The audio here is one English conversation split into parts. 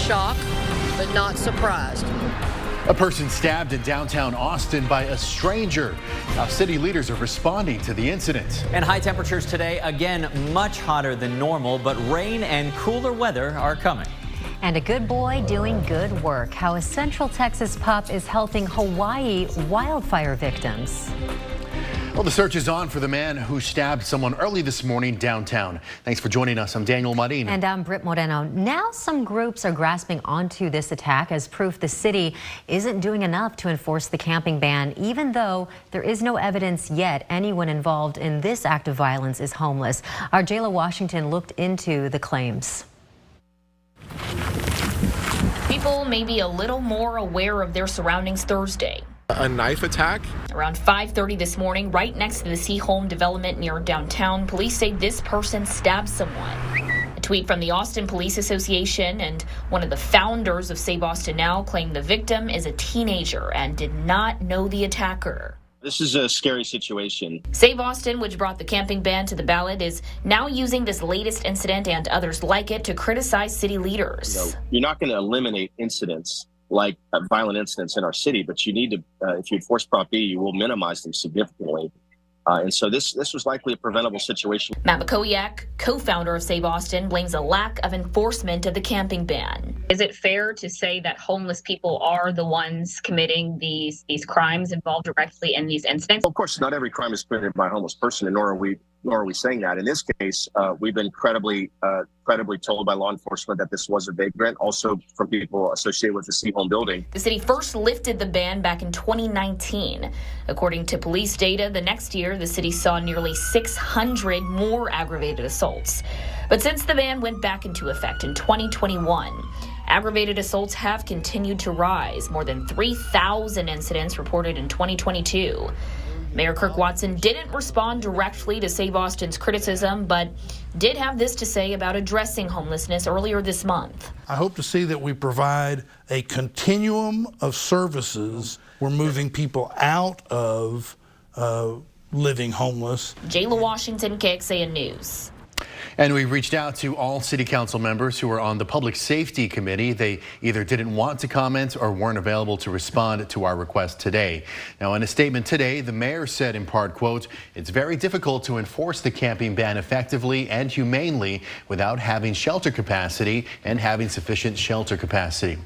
shocked, but not surprised. A person stabbed in downtown Austin by a stranger. How city leaders are responding to the incident. And high temperatures today, again, much hotter than normal, but rain and cooler weather are coming. And a good boy doing good work. How a Central Texas pup is helping Hawaii wildfire victims. Well, the search is on for the man who stabbed someone early this morning downtown. Thanks for joining us. I'm Daniel Marin. And I'm Britt Moreno. Now some groups are grasping onto this attack as proof the city isn't doing enough to enforce the camping ban, even though there is no evidence yet anyone involved in this act of violence is homeless. Our Jayla Washington looked into the claims. People may be a little more aware of their surroundings Thursday. A knife attack? Around 5:30 this morning, right next to the Seaholm development near downtown, police say this person stabbed someone. A tweet from the Austin Police Association and one of the founders of Save Austin Now claimed the victim is a teenager and did not know the attacker. This is a scary situation. Save Austin, which brought the camping ban to the ballot, is now using this latest incident and others like it to criticize city leaders. You're not going to eliminate incidents like violent incidents in our city, but you need to, if you enforce Prop B, you will minimize them significantly. And so this was likely a preventable situation. Matt McCoyak, co-founder of Save Austin, blames a lack of enforcement of the camping ban. Is it fair to say that homeless people are the ones committing these crimes involved directly in these incidents? Of course, not every crime is committed by a homeless person, and nor are we saying that. In this case, we've been credibly told by law enforcement that this was a vagrant, also from people associated with the Seaholm building. The city first lifted the ban back in 2019. According to police data, the next year, the city saw nearly 600 more aggravated assaults. But since the ban went back into effect in 2021, aggravated assaults have continued to rise. More than 3,000 incidents reported in 2022. Mayor Kirk Watson didn't respond directly to Save Austin's criticism, but did have this to say about addressing homelessness earlier this month. I hope to see that we provide a continuum of services. We're moving people out of living homeless. Jayla Washington, KXAN News. And we reached out to all city council members who are on the Public Safety Committee. They either didn't want to comment or weren't available to respond to our request today. Now, in a statement today, the mayor said in part, quote, "It's very difficult to enforce the camping ban effectively and humanely without having shelter capacity and having sufficient shelter capacity.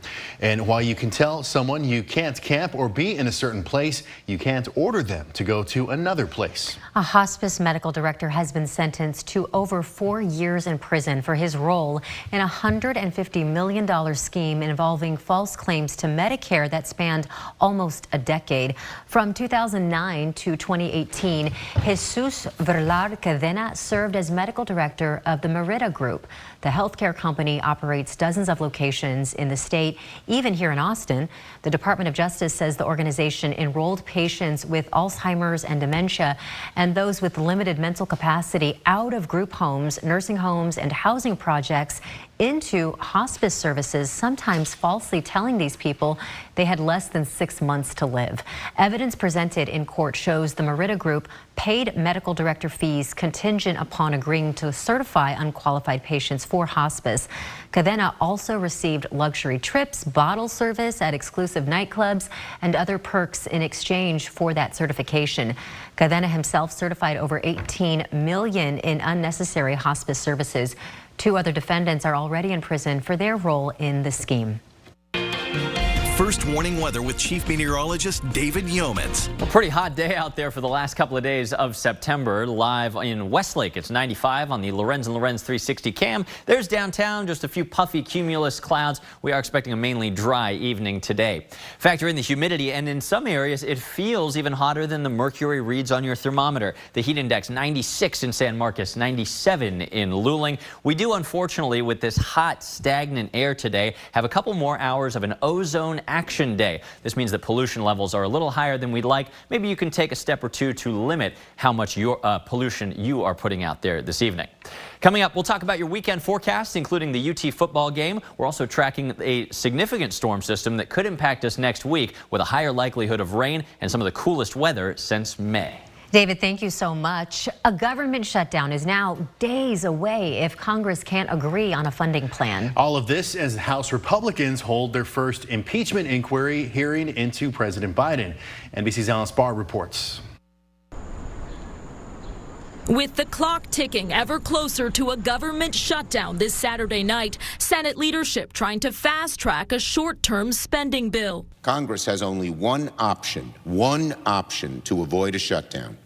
And while you can tell someone you can't camp or be in a certain place, you can't order them to go to another place." A hospice medical director has been sentenced to over 4 years in prison for his role in a $150 million scheme involving false claims to Medicare that spanned almost a decade. From 2009 to 2018, Jesus Verlar Cadena served as medical director of the Merida Group. The healthcare company operates dozens of locations in the state, even here in Austin. The Department of Justice says the organization enrolled patients with Alzheimer's and dementia and those with limited mental capacity out of group homes, nursing homes, and housing projects into hospice services, sometimes falsely telling these people they had less than 6 months to live. Evidence presented in court shows the Merida Group paid medical director fees contingent upon agreeing to certify unqualified patients for hospice. Cadena also received luxury trips, bottle service at exclusive nightclubs, and other perks in exchange for that certification. Cadena himself certified over $18 million in unnecessary hospice services. 2 other defendants are already in prison for their role in the scheme. First warning weather with Chief Meteorologist David Yeomans. A pretty hot day out there for the last couple of days of September. Live in Westlake, it's 95 on the Lorenz & Lorenz 360 cam. There's downtown, just a few puffy cumulus clouds. We are expecting a mainly dry evening today. Factor in the humidity, and in some areas it feels even hotter than the mercury reads on your thermometer. The heat index 96 in San Marcos, 97 in Luling. We do, unfortunately, with this hot, stagnant air today, have a couple more hours of an ozone action day. This means that pollution levels are a little higher than we'd like. Maybe you can take a step or two to limit how much pollution you are putting out there this evening. Coming up, we'll talk about your weekend forecast, including the UT football game. We're also tracking a significant storm system that could impact us next week with a higher likelihood of rain and some of the coolest weather since May. David, thank you so much. A government shutdown is now days away if Congress can't agree on a funding plan. All of this as House Republicans hold their first impeachment inquiry hearing into President Biden. NBC's Alice Barr reports. With the clock ticking ever closer to a government shutdown this Saturday night, Senate leadership trying to fast-track a short-term spending bill. Congress has only one option to avoid a shutdown: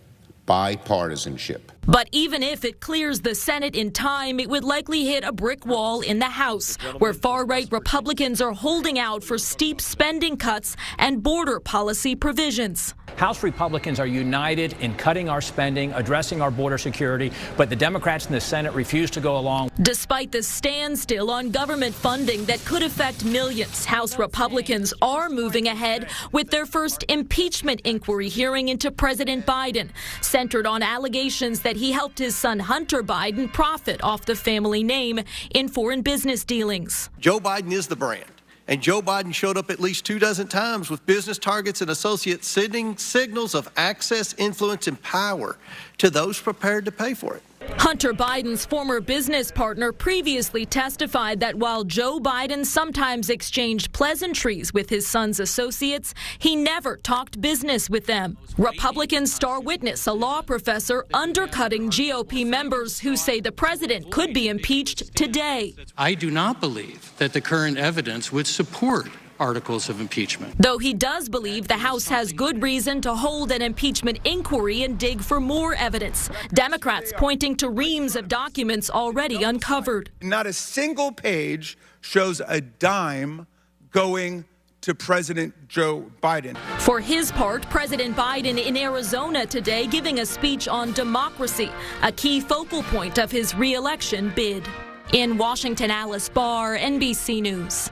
bipartisanship. But even if it clears the Senate in time, it would likely hit a brick wall in the House, where far-right Republicans are holding out for steep spending cuts and border policy provisions. House Republicans are united in cutting our spending, addressing our border security, but the Democrats in the Senate refuse to go along. Despite the standstill on government funding that could affect millions, House Republicans are moving ahead with their first impeachment inquiry hearing into President Biden, centered on allegations that he helped his son Hunter Biden profit off the family name in foreign business dealings. Joe Biden is the brand. And Joe Biden showed up at least 24 times with business targets and associates sending signals of access, influence, and power to those prepared to pay for it. Hunter Biden's former business partner previously testified that while Joe Biden sometimes exchanged pleasantries with his son's associates, he never talked business with them. Republican star witness, a law professor, undercutting GOP members who say the president could be impeached today. I do not believe that the current evidence would support articles of impeachment. Though he does believe the House has good reason to hold an impeachment inquiry and dig for more evidence. Democrats pointing to reams of documents already uncovered. Not a single page shows a dime going to President Joe Biden. For his part, President Biden in Arizona today giving a speech on democracy, a key focal point of his re-election bid. In Washington, Alice Barr, NBC News.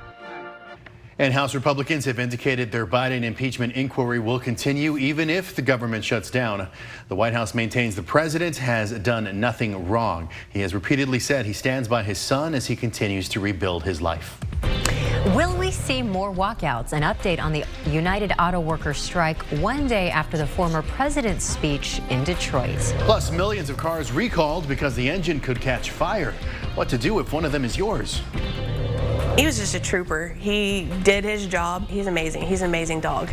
And House Republicans have indicated their Biden impeachment inquiry will continue even if the government shuts down. The White House maintains the president has done nothing wrong. He has repeatedly said he stands by his son as he continues to rebuild his life. Will we see more walkouts? An update on the United Auto Workers strike one day after the former president's speech in Detroit. Plus, millions of cars recalled because the engine could catch fire. What to do if one of them is yours? He was just a trooper. He did his job. He's amazing. He's an amazing dog.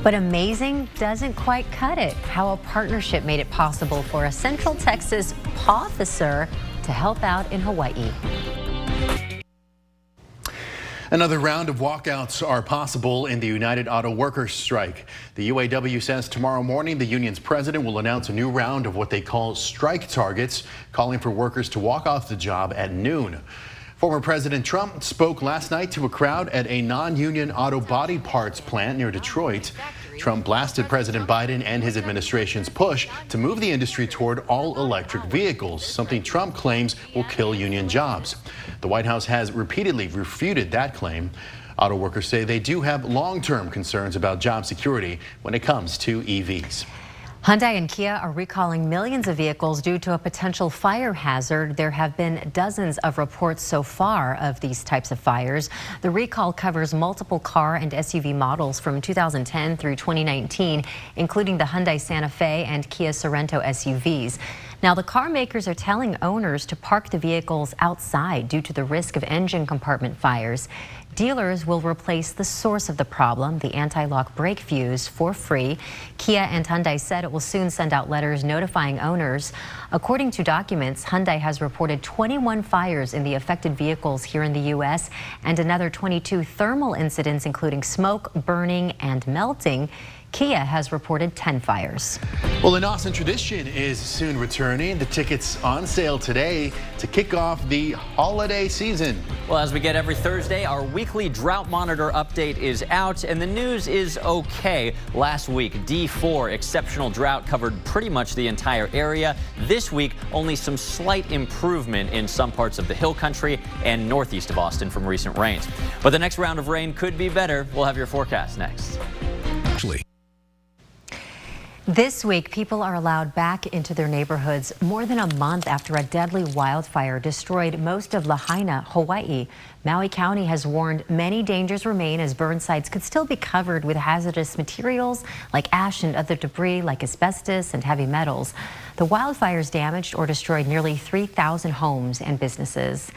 But amazing doesn't quite cut it. How a partnership made it possible for a Central Texas officer to help out in Hawaii. Another round of walkouts are possible in the United Auto Workers strike. The UAW says tomorrow morning the union's president will announce a new round of what they call strike targets, calling for workers to walk off the job at noon. Former President Trump spoke last night to a crowd at a non-union auto body parts plant near Detroit. Trump blasted President Biden and his administration's push to move the industry toward all-electric vehicles, something Trump claims will kill union jobs. The White House has repeatedly refuted that claim. Auto workers say they do have long-term concerns about job security when it comes to EVs. Hyundai and Kia are recalling millions of vehicles due to a potential fire hazard. There have been dozens of reports so far of these types of fires. The recall covers multiple car and SUV models from 2010 through 2019, including the Hyundai Santa Fe and Kia Sorento SUVs. Now, the car makers are telling owners to park the vehicles outside due to the risk of engine compartment fires. Dealers will replace the source of the problem, the anti-lock brake fuse, for free. Kia and Hyundai said it will soon send out letters notifying owners. According to documents, Hyundai has reported 21 fires in the affected vehicles here in the U.S. and another 22 thermal incidents, including smoke, burning, and melting. Kia has reported 10 fires. Well, the Austin tradition is soon returning. The tickets on sale today to kick off the holiday season. Well, as we get every Thursday, our weekly drought monitor update is out, and the news is okay. Last week, D4 exceptional drought covered pretty much the entire area. This week, only some slight improvement in some parts of the hill country and northeast of Austin from recent rains. But the next round of rain could be better. We'll have your forecast next. This week, people are allowed back into their neighborhoods more than a month after a deadly wildfire destroyed most of Lahaina, Hawaii. Maui County has warned many dangers remain as burn sites could still be covered with hazardous materials like ash and other debris like asbestos and heavy metals. The wildfires damaged or destroyed nearly 3,000 homes and businesses.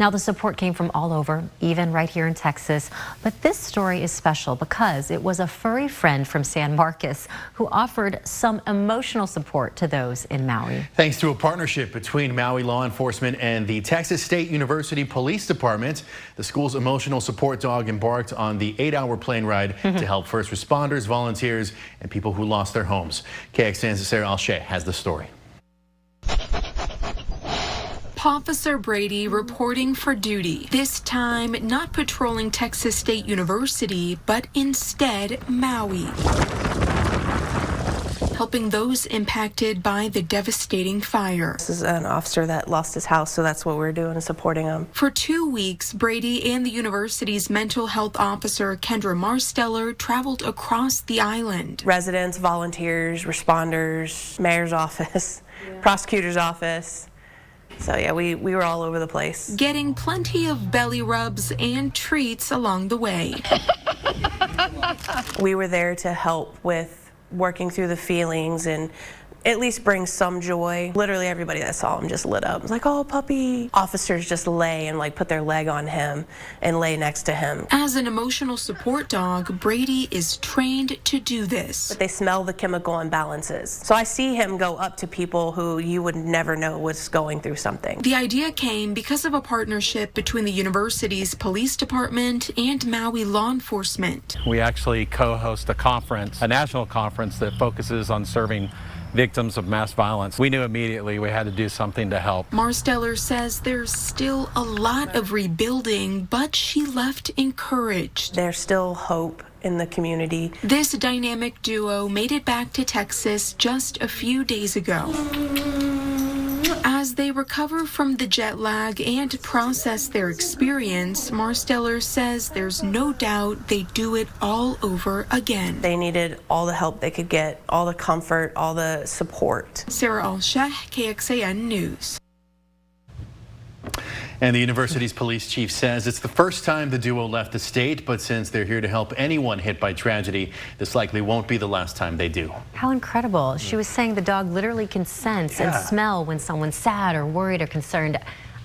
Now, the support came from all over, even right here in Texas. But this story is special because it was a furry friend from San Marcos who offered some emotional support to those in Maui. Thanks to a partnership between Maui law enforcement and the Texas State University Police Department, the school's emotional support dog embarked on the 8-hour plane ride to help first responders, volunteers, and people who lost their homes. KXAN's Sarah Alshay has the story. Officer Brady reporting for duty, this time not patrolling Texas State University, but instead Maui, helping those impacted by the devastating fire. This is an officer that lost his house, so that's what we're doing, is supporting him. For 2 weeks, Brady and the university's mental health officer, Kendra Marsteller, traveled across the island. Residents, volunteers, responders, mayor's office, prosecutor's office. So yeah, we were all over the place. Getting plenty of belly rubs and treats along the way. We were there to help with working through the feelings and at least bring some joy. Literally everybody that saw him just lit up. It was like, oh, puppy. Officers just lay and like put their leg on him and lay next to him. As an emotional support dog, Brady is trained to do this. But they smell the chemical imbalances. So I see him go up to people who you would never know was going through something. The idea came because of a partnership between the university's police department and Maui law enforcement. We actually co-host a conference, a national conference that focuses on serving victims of mass violence. We knew immediately we had to do something to help. Marsteller says there's still a lot of rebuilding, but she left encouraged. There's still hope in the community. This dynamic duo made it back to Texas just a few days ago. As they recover from the jet lag and process their experience, Marsteller says there's no doubt they do it all over again. They needed all the help they could get, all the comfort, all the support. Sarah Alsheh, KXAN News. And the university's police chief says it's the first time the duo left the state, but since they're here to help anyone hit by tragedy, this likely won't be the last time they do. How incredible. She was saying the dog literally can sense and smell when someone's sad or worried or concerned.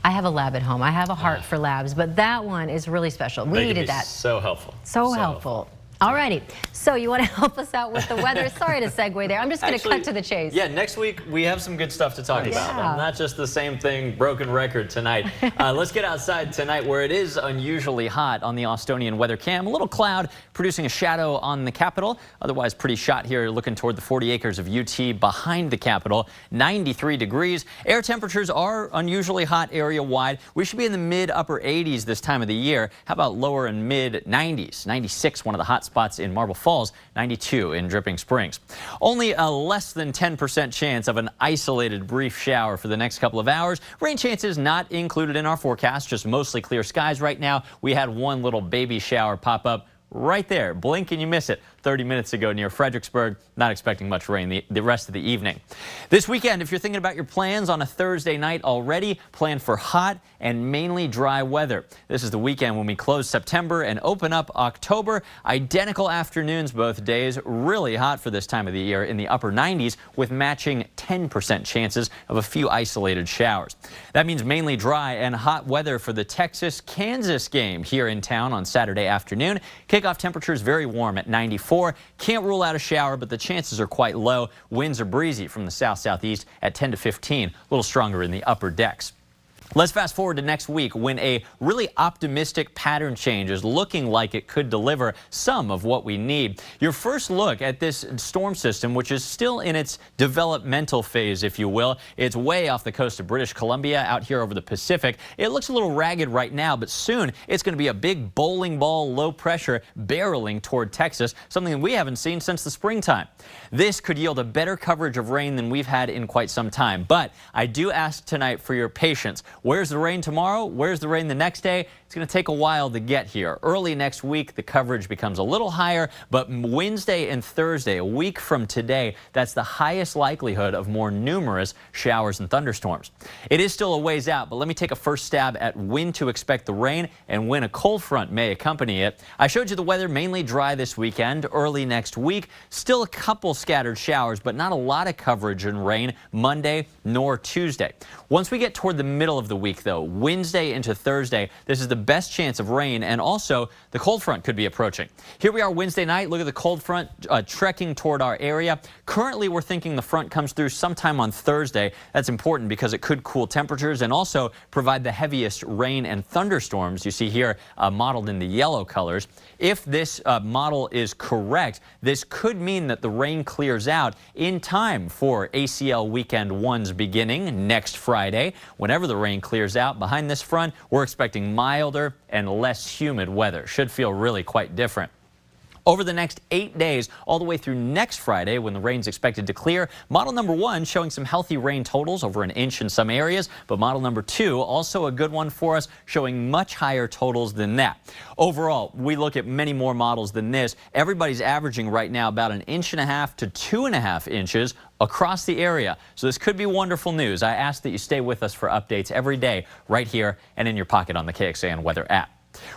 I have a lab at home. I have a heart for labs, but that one is really special. We needed that. So helpful. So helpful. Alrighty, so you want to help us out with the weather? Sorry to segue there. I'm just going to cut to the chase. Yeah, next week we have some good stuff to talk about. Not just the same thing, broken record tonight. Let's get outside tonight where it is unusually hot on the Austonian weather cam. A little cloud producing a shadow on the Capitol. Otherwise pretty shot here looking toward the 40 acres of UT behind the Capitol. 93 degrees. Air temperatures are unusually hot area wide. We should be in the mid upper 80s this time of the year. How about lower and mid 90s? 96, one of the hot spots in Marble Falls, 92 in Dripping Springs. Only a less than 10% chance of an isolated brief shower for the next couple of hours. Rain chances not included in our forecast, just mostly clear skies right now. We had one little baby shower pop up right there. Blink and you miss it. 30 minutes ago near Fredericksburg. Not expecting much rain the rest of the evening. This weekend, if you're thinking about your plans on a Thursday night already, plan for hot and mainly dry weather. This is the weekend when we close September and open up October. Identical afternoons both days. Really hot for this time of the year in the upper 90s with matching 10% chances of a few isolated showers. That means mainly dry and hot weather for the Texas-Kansas game here in town on Saturday afternoon. Kickoff temperatures very warm at 94. Can't rule out a shower, but the chances are quite low. Winds are breezy from the south-southeast at 10 to 15, a little stronger in the upper decks. Let's fast forward to next week when a really optimistic pattern change is looking like it could deliver some of what we need. Your first look at this storm system, which is still in its developmental phase, if you will. It's way off the coast of British Columbia out here over the Pacific. It looks a little ragged right now, but soon it's going to be a big bowling ball low pressure barreling toward Texas, something we haven't seen since the springtime. This could yield a better coverage of rain than we've had in quite some time, but I do ask tonight for your patience. Where's the rain tomorrow? Where's the rain the next day? It's going to take a while to get here. Early next week, the coverage becomes a little higher, but Wednesday and Thursday, a week from today, that's the highest likelihood of more numerous showers and thunderstorms. It is still a ways out, but let me take a first stab at when to expect the rain and when a cold front may accompany it. I showed you the weather mainly dry this weekend. Early next week, still a couple scattered showers, but not a lot of coverage and rain Monday nor Tuesday. Once we get toward the middle of the week, though, Wednesday into Thursday, this is the best chance of rain, and also the cold front could be approaching. Here we are Wednesday night. Look at the cold front trekking toward our area. Currently, we're thinking the front comes through sometime on Thursday. That's important because it could cool temperatures and also provide the heaviest rain and thunderstorms you see here modeled in the yellow colors. If this model is correct, this could mean that the rain clears out in time for ACL Weekend 1's beginning next Friday. Whenever the rain clears out behind this front, we're expecting milder and less humid weather. Should feel really quite different. Over the next 8 days, all the way through next Friday when the rain's expected to clear, model number 1 showing some healthy rain totals over an inch in some areas, but model number 2 also a good one for us, showing much higher totals than that. Overall, we look at many more models than this. Everybody's averaging right now about 1.5 inches to 2.5 inches across the area. So this could be wonderful news. I ask that you stay with us for updates every day right here and in your pocket on the KXAN weather app.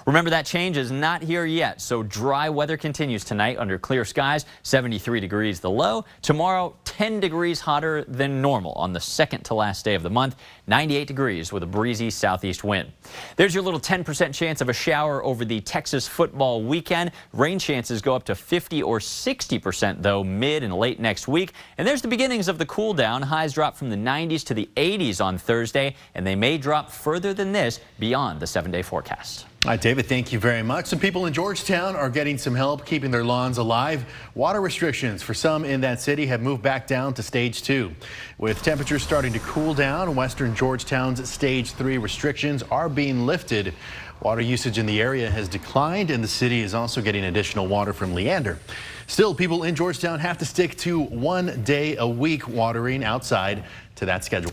Remember, that change is not here yet, so dry weather continues tonight under clear skies, 73 degrees the low. Tomorrow, 10 degrees hotter than normal on the second to last day of the month, 98 degrees with a breezy southeast wind. There's your little 10% chance of a shower over the Texas football weekend. Rain chances go up to 50 or 60%, though, mid and late next week. And there's the beginnings of the cool down. Highs drop from the 90s to the 80s on Thursday, and they may drop further than this beyond the 7-day forecast. All right, David, thank you very much. Some people in Georgetown are getting some help keeping their lawns alive. Water restrictions for some in that city have moved back down to stage 2. With temperatures starting to cool down, western Georgetown's stage 3 restrictions are being lifted. Water usage in the area has declined, and the city is also getting additional water from Leander. Still, people in Georgetown have to stick to 1 day a week watering outside to that schedule.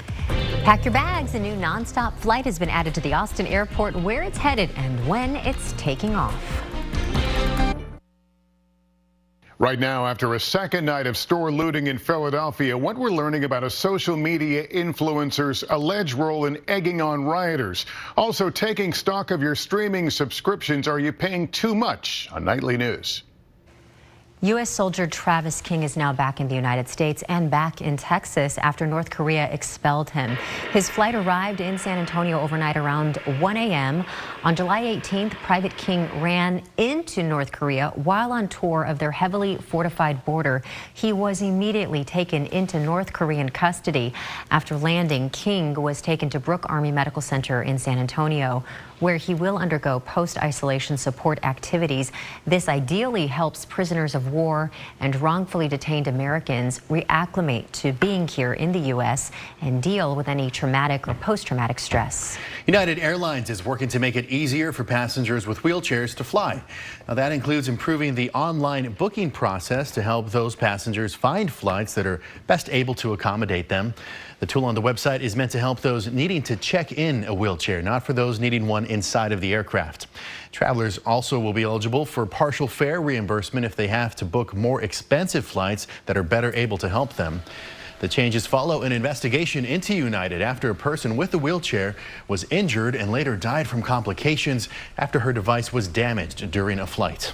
Pack your bags. A new nonstop flight has been added to the Austin airport, where it's headed and when it's taking off. Right now, after a second night of store looting in Philadelphia, what we're learning about a social media influencer's alleged role in egging on rioters. Also taking stock of your streaming subscriptions. Are you paying too much? On Nightly News. U.S. soldier Travis King is now back in the United States and back in Texas after North Korea expelled him. His flight arrived in San Antonio overnight around 1 a.m. On July 18th, Private King ran into North Korea while on tour of their heavily fortified border. He was immediately taken into North Korean custody. After landing, King was taken to Brooke Army Medical Center in San Antonio, where he will undergo post-isolation support activities. This ideally helps prisoners of war and wrongfully detained Americans reacclimate to being here in the U.S. and deal with any traumatic or post-traumatic stress. United Airlines is working to make it easier for passengers with wheelchairs to fly. Now, that includes improving the online booking process to help those passengers find flights that are best able to accommodate them. The tool on the website is meant to help those needing to check in a wheelchair, not for those needing one inside of the aircraft. Travelers also will be eligible for partial fare reimbursement if they have to book more expensive flights that are better able to help them. The changes follow an investigation into United after a person with a wheelchair was injured and later died from complications after her device was damaged during a flight.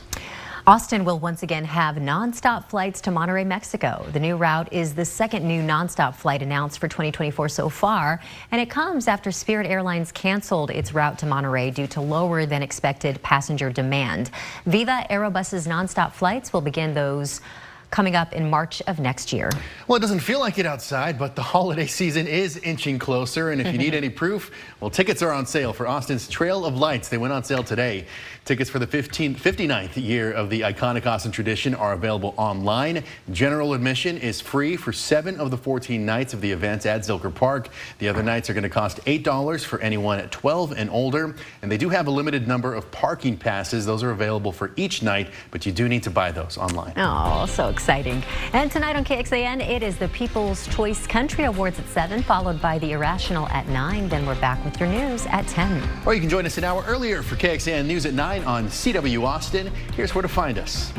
Austin will once again have nonstop flights to Monterrey, Mexico. The new route is the second new nonstop flight announced for 2024 so far, and it comes after Spirit Airlines canceled its route to Monterrey due to lower than expected passenger demand. Viva Aerobus's nonstop flights will begin those coming up in March of next year. Well, it doesn't feel like it outside, but the holiday season is inching closer, and if you need any proof, well, tickets are on sale for Austin's Trail of Lights. They went on sale today. Tickets for the 59th year of the iconic Austin tradition are available online. General admission is free for 7 of the 14 nights of the event at Zilker Park. The other nights are going to cost $8 for anyone at 12 and older, and they do have a limited number of parking passes. Those are available for each night, but you do need to buy those online. Oh, so exciting. And tonight on KXAN, it is the People's Choice Country Awards at 7, followed by the Irrational at 9. Then we're back with your news at 10. Or you can join us an hour earlier for KXAN News at 9 on CW Austin. Here's where to find us.